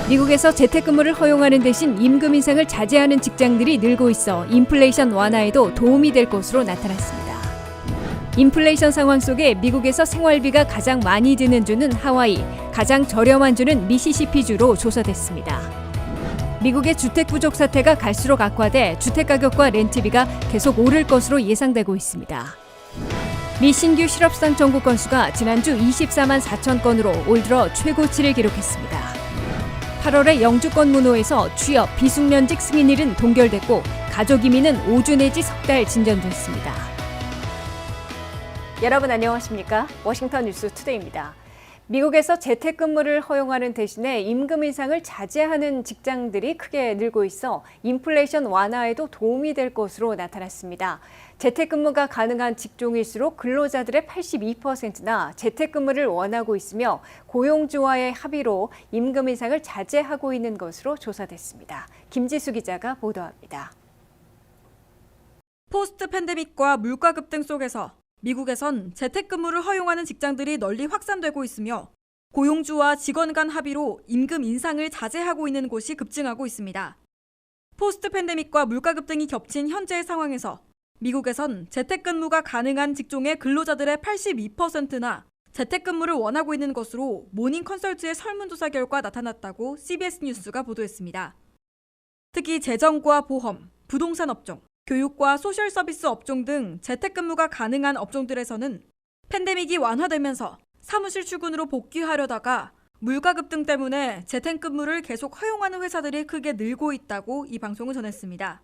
미국에서 재택근무를 허용하는 대신 임금 인상을 자제하는 직장들이 늘고 있어 인플레이션 완화에도 도움이 될 것으로 나타났습니다. 인플레이션 상황 속에 미국에서 생활비가 가장 많이 드는 주는 하와이, 가장 저렴한 주는 미시시피주로 조사됐습니다. 미국의 주택 부족 사태가 갈수록 악화돼 주택 가격과 렌트비가 계속 오를 것으로 예상되고 있습니다. 미 신규 실업수당 청구 건수가 지난주 24만 4천 건으로 올 들어 최고치를 기록했습니다. 8월에 영주권 문호에서 취업, 비숙련직 승인일은 동결됐고 가족 이민은 5주 내지 석 달 진전됐습니다. 여러분 안녕하십니까? 워싱턴 뉴스 투데이입니다. 미국에서 재택근무를 허용하는 대신에 임금 인상을 자제하는 직장들이 크게 늘고 있어 인플레이션 완화에도 도움이 될 것으로 나타났습니다. 재택근무가 가능한 직종일수록 근로자들의 82%나 재택근무를 원하고 있으며 고용주와의 합의로 임금 인상을 자제하고 있는 것으로 조사됐습니다. 김지수 기자가 보도합니다. 포스트 팬데믹과 물가 급등 속에서 미국에선 재택근무를 허용하는 직장들이 널리 확산되고 있으며 고용주와 직원 간 합의로 임금 인상을 자제하고 있는 곳이 급증하고 있습니다. 포스트 팬데믹과 물가 급등이 겹친 현재의 상황에서 미국에선 재택근무가 가능한 직종의 근로자들의 82%나 재택근무를 원하고 있는 것으로 모닝 컨설트의 설문조사 결과 나타났다고 CBS 뉴스가 보도했습니다. 특히 재정과 보험, 부동산 업종, 교육과 소셜 서비스 업종 등 재택근무가 가능한 업종들에서는 팬데믹이 완화되면서 사무실 출근으로 복귀하려다가 물가 급등 때문에 재택근무를 계속 허용하는 회사들이 크게 늘고 있다고 이 방송은 전했습니다.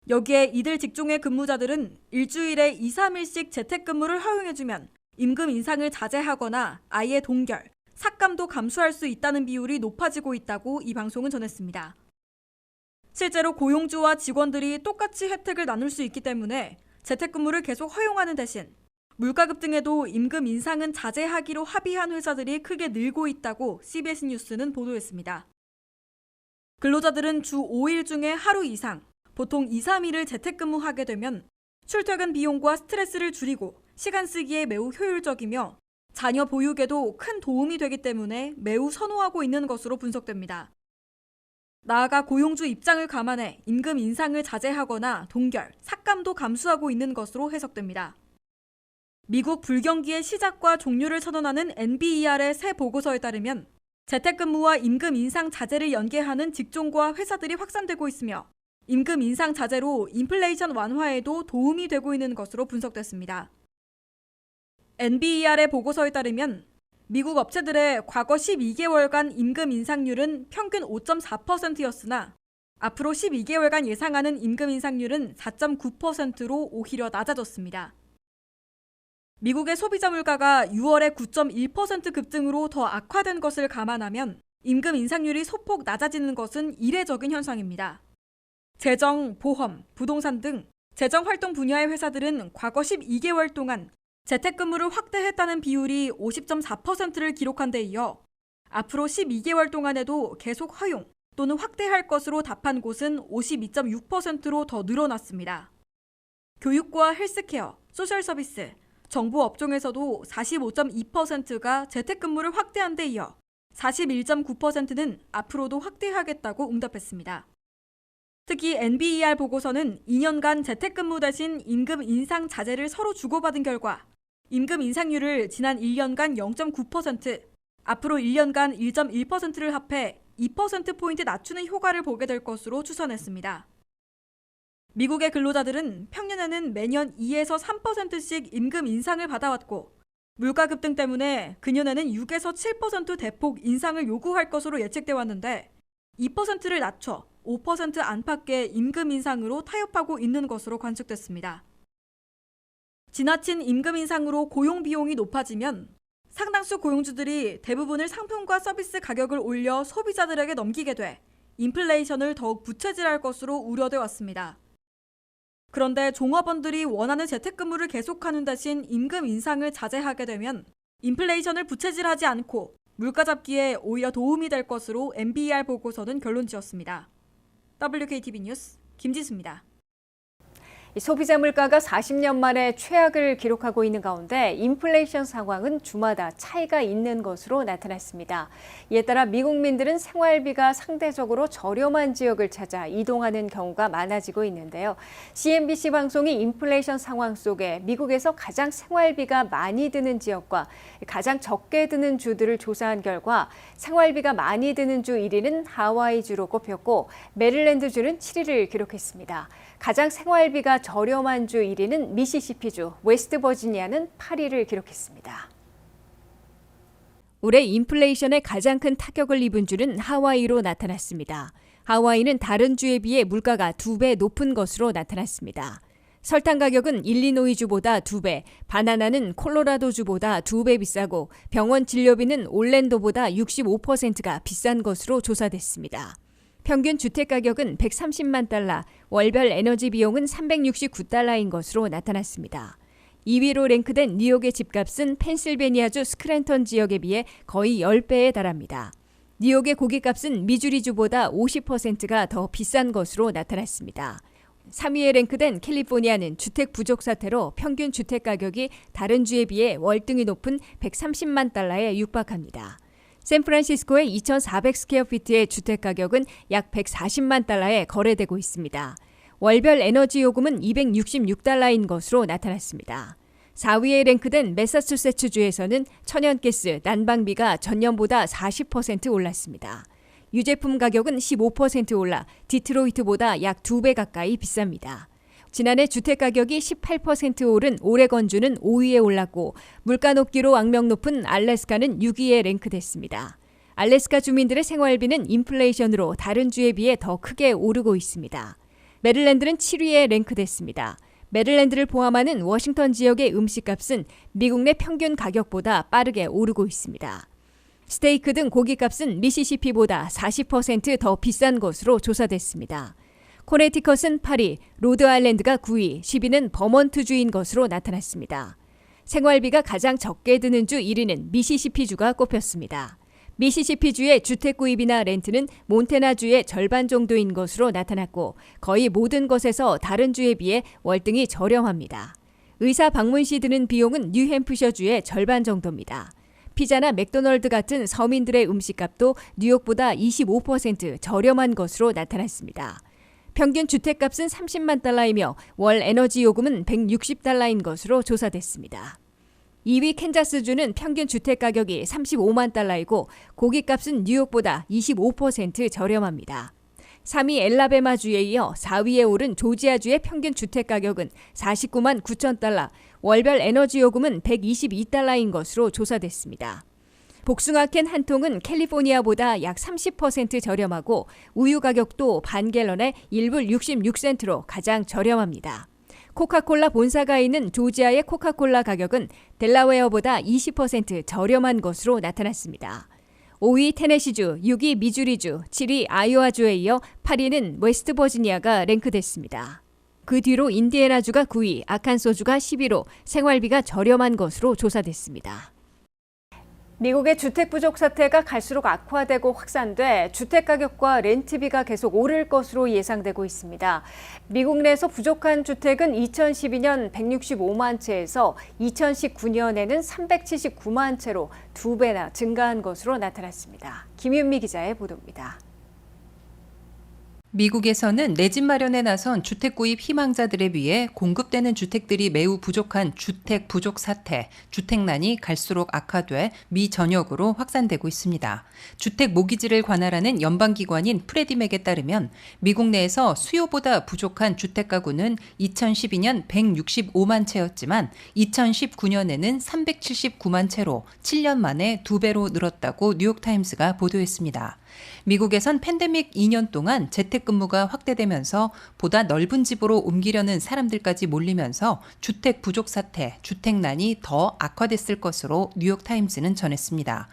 여기에 이들 직종의 근무자들은 일주일에 2, 3일씩 재택근무를 허용해주면 임금 인상을 자제하거나 아예 동결, 삭감도 감수할 수 있다는 비율이 높아지고 있다고 이 방송은 전했습니다. 실제로 고용주와 직원들이 똑같이 혜택을 나눌 수 있기 때문에 재택근무를 계속 허용하는 대신 물가 급등에도 임금 인상은 자제하기로 합의한 회사들이 크게 늘고 있다고 CBS 뉴스는 보도했습니다. 근로자들은 주 5일 중에 하루 이상, 보통 2, 3일을 재택근무하게 되면 출퇴근 비용과 스트레스를 줄이고 시간 쓰기에 매우 효율적이며 자녀 보육에도 큰 도움이 되기 때문에 매우 선호하고 있는 것으로 분석됩니다. 나아가 고용주 입장을 감안해 임금 인상을 자제하거나 동결, 삭감도 감수하고 있는 것으로 해석됩니다. 미국 불경기의 시작과 종료를 선언하는 NBER의 새 보고서에 따르면 재택근무와 임금 인상 자제를 연계하는 직종과 회사들이 확산되고 있으며 임금 인상 자제로 인플레이션 완화에도 도움이 되고 있는 것으로 분석됐습니다. NBER의 보고서에 따르면 미국 업체들의 과거 12개월간 임금 인상률은 평균 5.4%였으나 앞으로 12개월간 예상하는 임금 인상률은 4.9%로 오히려 낮아졌습니다. 미국의 소비자 물가가 6월에 9.1% 급등으로 더 악화된 것을 감안하면 임금 인상률이 소폭 낮아지는 것은 이례적인 현상입니다. 재정, 보험, 부동산 등 재정활동 분야의 회사들은 과거 12개월 동안 재택근무를 확대했다는 비율이 50.4%를 기록한 데 이어 앞으로 12개월 동안에도 계속 허용 또는 확대할 것으로 답한 곳은 52.6%로 더 늘어났습니다. 교육과 헬스케어, 소셜서비스, 정보 업종에서도 45.2%가 재택근무를 확대한 데 이어 41.9%는 앞으로도 확대하겠다고 응답했습니다. 특히 NBER 보고서는 2년간 재택근무 대신 임금 인상 자제를 서로 주고받은 결과 임금 인상률을 지난 1년간 0.9%, 앞으로 1년간 1.1%를 합해 2%포인트 낮추는 효과를 보게 될 것으로 추산했습니다. 미국의 근로자들은 평년에는 매년 2에서 3%씩 임금 인상을 받아왔고 물가 급등 때문에 금년에는 6에서 7% 대폭 인상을 요구할 것으로 예측돼 왔는데 2%를 낮춰 5% 안팎의 임금 인상으로 타협하고 있는 것으로 관측됐습니다. 지나친 임금 인상으로 고용 비용이 높아지면 상당수 고용주들이 대부분을 상품과 서비스 가격을 올려 소비자들에게 넘기게 돼 인플레이션을 더욱 부채질할 것으로 우려돼 왔습니다. 그런데 종업원들이 원하는 재택근무를 계속하는 대신 임금 인상을 자제하게 되면 인플레이션을 부채질하지 않고 물가 잡기에 오히려 도움이 될 것으로 NBER 보고서는 결론 지었습니다. WKTV 뉴스 김지수입니다. 이 소비자 물가가 40년 만에 최악을 기록하고 있는 가운데 인플레이션 상황은 주마다 차이가 있는 것으로 나타났습니다. 이에 따라 미국민들은 생활비가 상대적으로 저렴한 지역을 찾아 이동하는 경우가 많아지고 있는데요. CNBC 방송이 인플레이션 상황 속에 미국에서 가장 생활비가 많이 드는 지역과 가장 적게 드는 주들을 조사한 결과 생활비가 많이 드는 주 1위는 하와이주로 꼽혔고 메릴랜드주는 7위를 기록했습니다. 가장 생활비가 저렴한 주 1위는 미시시피주, 웨스트버지니아는 8위를 기록했습니다. 올해 인플레이션에 가장 큰 타격을 입은 주는 하와이로 나타났습니다. 하와이는 다른 주에 비해 물가가 2배 높은 것으로 나타났습니다. 설탕 가격은 일리노이주보다 2배, 바나나는 콜로라도주보다 2배 비싸고 병원 진료비는 올랜도보다 65%가 비싼 것으로 조사됐습니다. 평균 주택 가격은 130만 달러, 월별 에너지 비용은 369달러인 것으로 나타났습니다. 2위로 랭크된 뉴욕의 집값은 펜실베니아주 스크랜턴 지역에 비해 거의 10배에 달합니다. 뉴욕의 고깃값은 미주리주보다 50%가 더 비싼 것으로 나타났습니다. 3위에 랭크된 캘리포니아는 주택 부족 사태로 평균 주택 가격이 다른 주에 비해 월등히 높은 130만 달러에 육박합니다. 샌프란시스코의 2,400 스퀘어피트의 주택 가격은 약 140만 달러에 거래되고 있습니다. 월별 에너지 요금은 266달러인 것으로 나타났습니다. 4위에 랭크된 매사추세츠주에서는 천연가스 난방비가 전년보다 40% 올랐습니다. 유제품 가격은 15% 올라 디트로이트보다 약 2배 가까이 비쌉니다. 지난해 주택가격이 18% 오른 오레건주는 5위에 올랐고 물가 높기로 악명 높은 알래스카는 6위에 랭크됐습니다. 알래스카 주민들의 생활비는 인플레이션으로 다른 주에 비해 더 크게 오르고 있습니다. 메릴랜드는 7위에 랭크됐습니다. 메릴랜드를 포함하는 워싱턴 지역의 음식값은 미국 내 평균 가격보다 빠르게 오르고 있습니다. 스테이크 등 고기값은 미시시피보다 40% 더 비싼 것으로 조사됐습니다. 코네티컷은 8위, 로드아일랜드가 9위, 10위는 버먼트주인 것으로 나타났습니다. 생활비가 가장 적게 드는 주 1위는 미시시피주가 꼽혔습니다. 미시시피주의 주택 구입이나 렌트는 몬태나주의 절반 정도인 것으로 나타났고 거의 모든 것에서 다른 주에 비해 월등히 저렴합니다. 의사 방문 시 드는 비용은 뉴햄프셔주의 절반 정도입니다. 피자나 맥도널드 같은 서민들의 음식값도 뉴욕보다 25% 저렴한 것으로 나타났습니다. 평균 주택값은 30만 달러이며 월 에너지 요금은 160달러인 것으로 조사됐습니다. 2위 캔자스주는 평균 주택 가격이 35만 달러이고 고깃값은 뉴욕보다 25% 저렴합니다. 3위 엘라베마주에 이어 4위에 오른 조지아주의 평균 주택 가격은 49만 9천 달러, 월별 에너지 요금은 122달러인 것으로 조사됐습니다. 복숭아캔 한 통은 캘리포니아보다 약 30% 저렴하고 우유 가격도 반 갤런에 1불 66센트로 가장 저렴합니다. 코카콜라 본사가 있는 조지아의 코카콜라 가격은 델라웨어보다 20% 저렴한 것으로 나타났습니다. 5위 테네시주, 6위 미주리주, 7위 아이오와주에 이어 8위는 웨스트버지니아가 랭크됐습니다. 그 뒤로 인디애나주가 9위, 아칸소주가 10위로 생활비가 저렴한 것으로 조사됐습니다. 미국의 주택 부족 사태가 갈수록 악화되고 확산돼 주택 가격과 렌트비가 계속 오를 것으로 예상되고 있습니다. 미국 내에서 부족한 주택은 2012년 165만 채에서 2019년에는 379만 채로 2배나 증가한 것으로 나타났습니다. 김윤미 기자의 보도입니다. 미국에서는 내 집 마련에 나선 주택 구입 희망자들에 비해 공급되는 주택들이 매우 부족한 주택 부족 사태, 주택난이 갈수록 악화돼 미 전역으로 확산되고 있습니다. 주택 모기지를 관할하는 연방기관인 프레디맥에 따르면 미국 내에서 수요보다 부족한 주택 가구는 2012년 165만 채였지만 2019년에는 379만 채로 7년 만에 2배로 늘었다고 뉴욕타임스가 보도했습니다. 미국에선 팬데믹 2년 동안 재택근무가 확대되면서 보다 넓은 집으로 옮기려는 사람들까지 몰리면서 주택 부족 사태, 주택난이 더 악화됐을 것으로 뉴욕타임스는 전했습니다.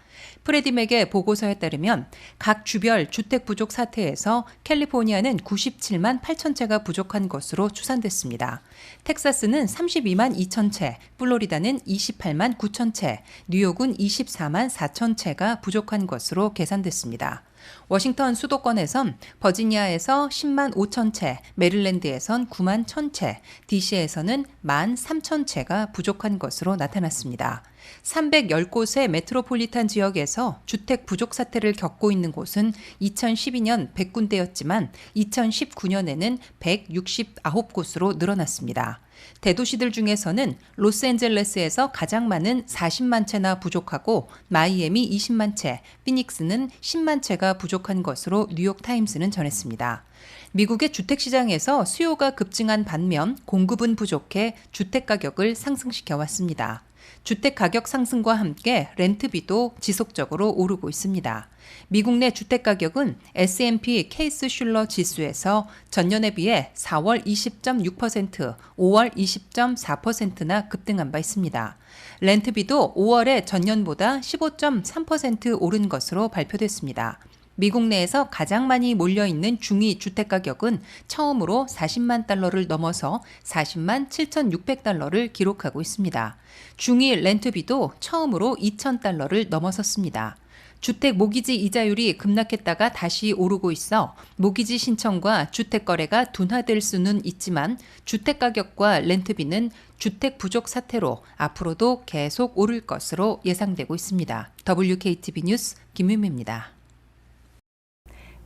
프레디맥의 보고서에 따르면 각 주별 주택 부족 사태에서 캘리포니아는 97만 8천 채가 부족한 것으로 추산됐습니다. 텍사스는 32만 2천 채, 플로리다는 28만 9천 채, 뉴욕은 24만 4천 채가 부족한 것으로 계산됐습니다. 워싱턴 수도권에선 버지니아에서 10만 5천 채, 메릴랜드에선 9만 1천 채, DC에서는 1만 3천 채가 부족한 것으로 나타났습니다. 310곳의 메트로폴리탄 지역에서 주택 부족 사태를 겪고 있는 곳은 2012년 100군데였지만 2019년에는 169곳으로 늘어났습니다. 대도시들 중에서는 로스앤젤레스에서 가장 많은 40만 채나 부족하고 마이애미 20만 채, 피닉스는 10만 채가 부족한 것으로 뉴욕타임스는 전했습니다. 미국의 주택시장에서 수요가 급증한 반면 공급은 부족해 주택가격을 상승시켜 왔습니다. 주택가격 상승과 함께 렌트비도 지속적으로 오르고 있습니다. 미국 내 주택가격은 S&P 케이스-슐러 지수에서 전년에 비해 4월 20.6%, 5월 20.4%나 급등한 바 있습니다. 렌트비도 5월에 전년보다 15.3% 오른 것으로 발표됐습니다. 미국 내에서 가장 많이 몰려있는 중위 주택가격은 처음으로 40만 달러를 넘어서 40만 7,600달러를 기록하고 있습니다. 중위 렌트비도 처음으로 2,000달러를 넘어섰습니다. 주택 모기지 이자율이 급락했다가 다시 오르고 있어 모기지 신청과 주택 거래가 둔화될 수는 있지만 주택 가격과 렌트비는 주택 부족 사태로 앞으로도 계속 오를 것으로 예상되고 있습니다. WKTV 뉴스 김윤미입니다.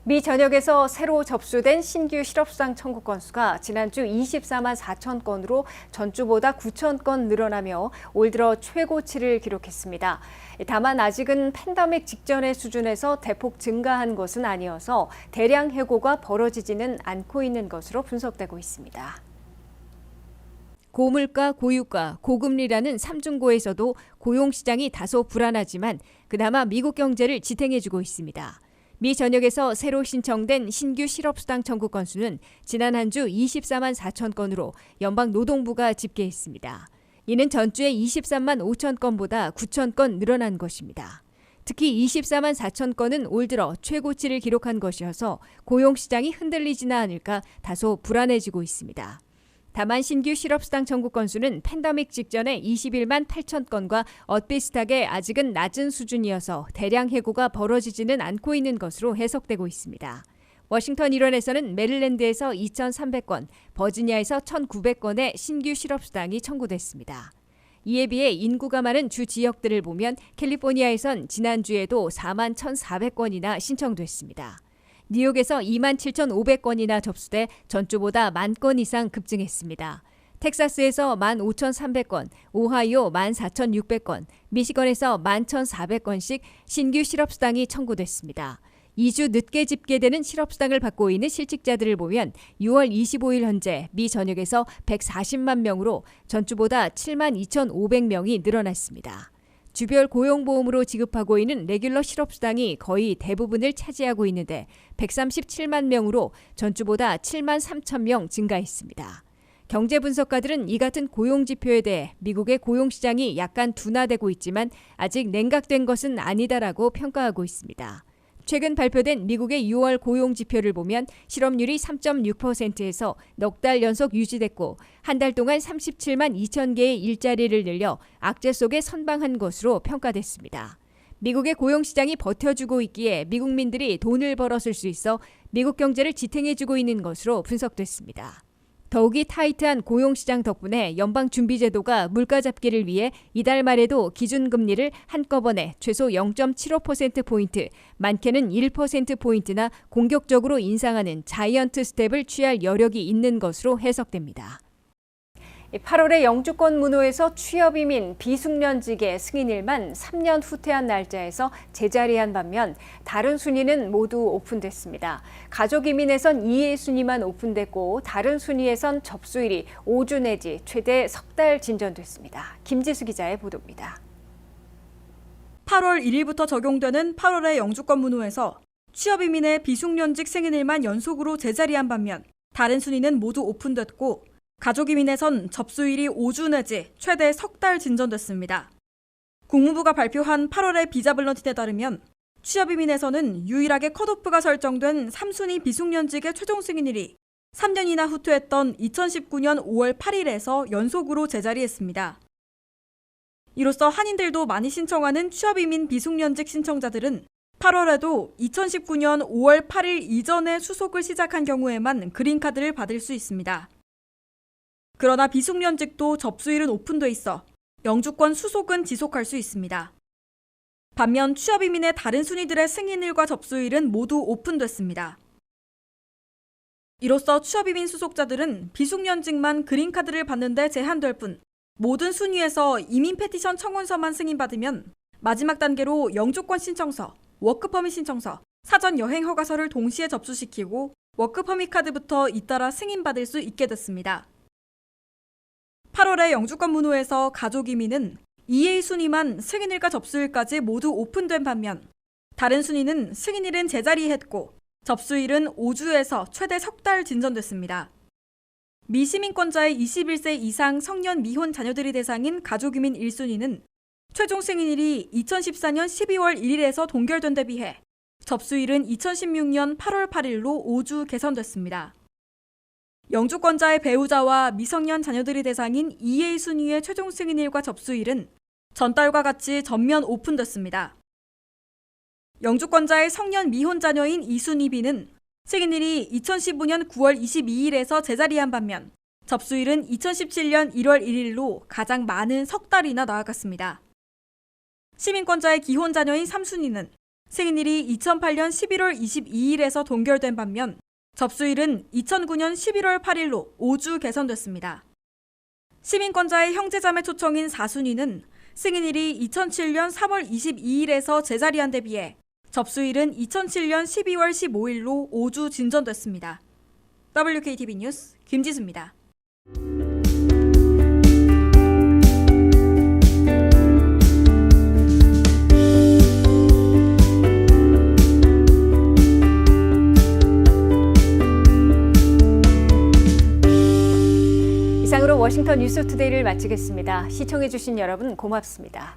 미 전역에서 새로 접수된 신규 실업수당 청구 건수가 지난주 24만 4천 건으로 전주보다 9천 건 늘어나며 올 들어 최고치를 기록했습니다. 다만 아직은 팬데믹 직전의 수준에서 대폭 증가한 것은 아니어서 대량 해고가 벌어지지는 않고 있는 것으로 분석되고 있습니다. 고물가, 고유가, 고금리라는 삼중고에서도 고용시장이 다소 불안하지만 그나마 미국 경제를 지탱해주고 있습니다. 미 전역에서 새로 신청된 신규 실업수당 청구 건수는 지난 한 주 24만 4천 건으로 연방노동부가 집계했습니다. 이는 전주의 23만 5천 건보다 9천 건 늘어난 것입니다. 특히 24만 4천 건은 올 들어 최고치를 기록한 것이어서 고용시장이 흔들리지는 않을까 다소 불안해지고 있습니다. 다만 신규 실업수당 청구 건수는 팬데믹 직전의 21만 8천 건과 엇비슷하게 아직은 낮은 수준이어서 대량 해고가 벌어지지는 않고 있는 것으로 해석되고 있습니다. 워싱턴 일원에서는 메릴랜드에서 2,300건, 버지니아에서 1,900건의 신규 실업수당이 청구됐습니다. 이에 비해 인구가 많은 주 지역들을 보면 캘리포니아에선 지난주에도 4만 1,400건이나 신청됐습니다. 뉴욕에서 2만 7,500건이나 접수돼 전주보다 10,000건 이상 급증했습니다. 텍사스에서 15,300건, 오하이오 14,600건, 미시건에서 11,400건씩 신규 실업수당이 청구됐습니다. 2주 늦게 집계되는 실업수당을 받고 있는 실직자들을 보면 6월 25일 현재 미 전역에서 140만 명으로 전주보다 7만 2,500명이 늘어났습니다. 주별 고용보험으로 지급하고 있는 레귤러 실업수당이 거의 대부분을 차지하고 있는데 137만 명으로 전주보다 7만 3천 명 증가했습니다. 경제 분석가들은 이 같은 고용 지표에 대해 미국의 고용시장이 약간 둔화되고 있지만 아직 냉각된 것은 아니다라고 평가하고 있습니다. 최근 발표된 미국의 6월 고용 지표를 보면 실업률이 3.6%에서 넉 달 연속 유지됐고 한 달 동안 37만 2천 개의 일자리를 늘려 악재 속에 선방한 것으로 평가됐습니다. 미국의 고용시장이 버텨주고 있기에 미국민들이 돈을 벌어 쓸 수 있어 미국 경제를 지탱해주고 있는 것으로 분석됐습니다. 더욱이 타이트한 고용시장 덕분에 연방준비제도가 물가 잡기를 위해 이달 말에도 기준금리를 한꺼번에 최소 0.75%포인트, 많게는 1%포인트나 공격적으로 인상하는 자이언트 스텝을 취할 여력이 있는 것으로 해석됩니다. 8월에 영주권 문호에서 취업 이민 비숙련직의 승인일만 3년 후퇴한 날짜에서 재자리한 반면 다른 순위는 모두 오픈됐습니다. 가족 이민에선 2의 순위만 오픈됐고 다른 순위에선 접수일이 5주 내지 최대 석 달 진전됐습니다. 김지수 기자의 보도입니다. 8월 1일부터 적용되는 8월의 영주권 문호에서 취업 이민의 비숙련직 승인일만 연속으로 재자리한 반면 다른 순위는 모두 오픈됐고 가족이민에선 접수일이 5주 내지 최대 석 달 진전됐습니다. 국무부가 발표한 8월의 비자 블런틴에 따르면 취업이민에서는 유일하게 컷오프가 설정된 3순위 비숙련직의 최종 승인일이 3년이나 후퇴했던 2019년 5월 8일에서 연속으로 재자리했습니다. 이로써 한인들도 많이 신청하는 취업이민 비숙련직 신청자들은 8월에도 2019년 5월 8일 이전에 수속을 시작한 경우에만 그린카드를 받을 수 있습니다. 그러나 비숙련직도 접수일은 오픈돼 있어 영주권 수속은 지속할 수 있습니다. 반면 취업이민의 다른 순위들의 승인일과 접수일은 모두 오픈됐습니다. 이로써 취업이민 수속자들은 비숙련직만 그린카드를 받는 데 제한될 뿐 모든 순위에서 이민 페티션 청원서만 승인받으면 마지막 단계로 영주권 신청서, 워크퍼밋 신청서, 사전 여행 허가서를 동시에 접수시키고 워크퍼밋 카드부터 잇따라 승인받을 수 있게 됐습니다. 8월에 영주권 문호에서 가족이민은 EA 순위만 승인일과 접수일까지 모두 오픈된 반면 다른 순위는 승인일은 제자리했고 접수일은 5주에서 최대 석 달 진전됐습니다. 미시민권자의 21세 이상 성년 미혼 자녀들이 대상인 가족이민 1순위는 최종 승인일이 2014년 12월 1일에서 동결된 데 비해 접수일은 2016년 8월 8일로 5주 개선됐습니다. 영주권자의 배우자와 미성년 자녀들이 대상인 EA 순위의 최종 승인일과 접수일은 전달과 같이 전면 오픈됐습니다. 영주권자의 성년 미혼 자녀인 2순위 B는 승인일이 2015년 9월 22일에서 제자리한 반면 접수일은 2017년 1월 1일로 가장 많은 석 달이나 나아갔습니다. 시민권자의 기혼 자녀인 3순위는 승인일이 2008년 11월 22일에서 동결된 반면 접수일은 2009년 11월 8일로 5주 개선됐습니다. 시민권자의 형제자매 초청인 4순위는 승인일이 2007년 3월 22일에서 제자리한 데 비해 접수일은 2007년 12월 15일로 5주 진전됐습니다. WKTV 뉴스 김지수입니다. 이상으로 워싱턴 뉴스투데이를 마치겠습니다. 시청해주신 여러분 고맙습니다.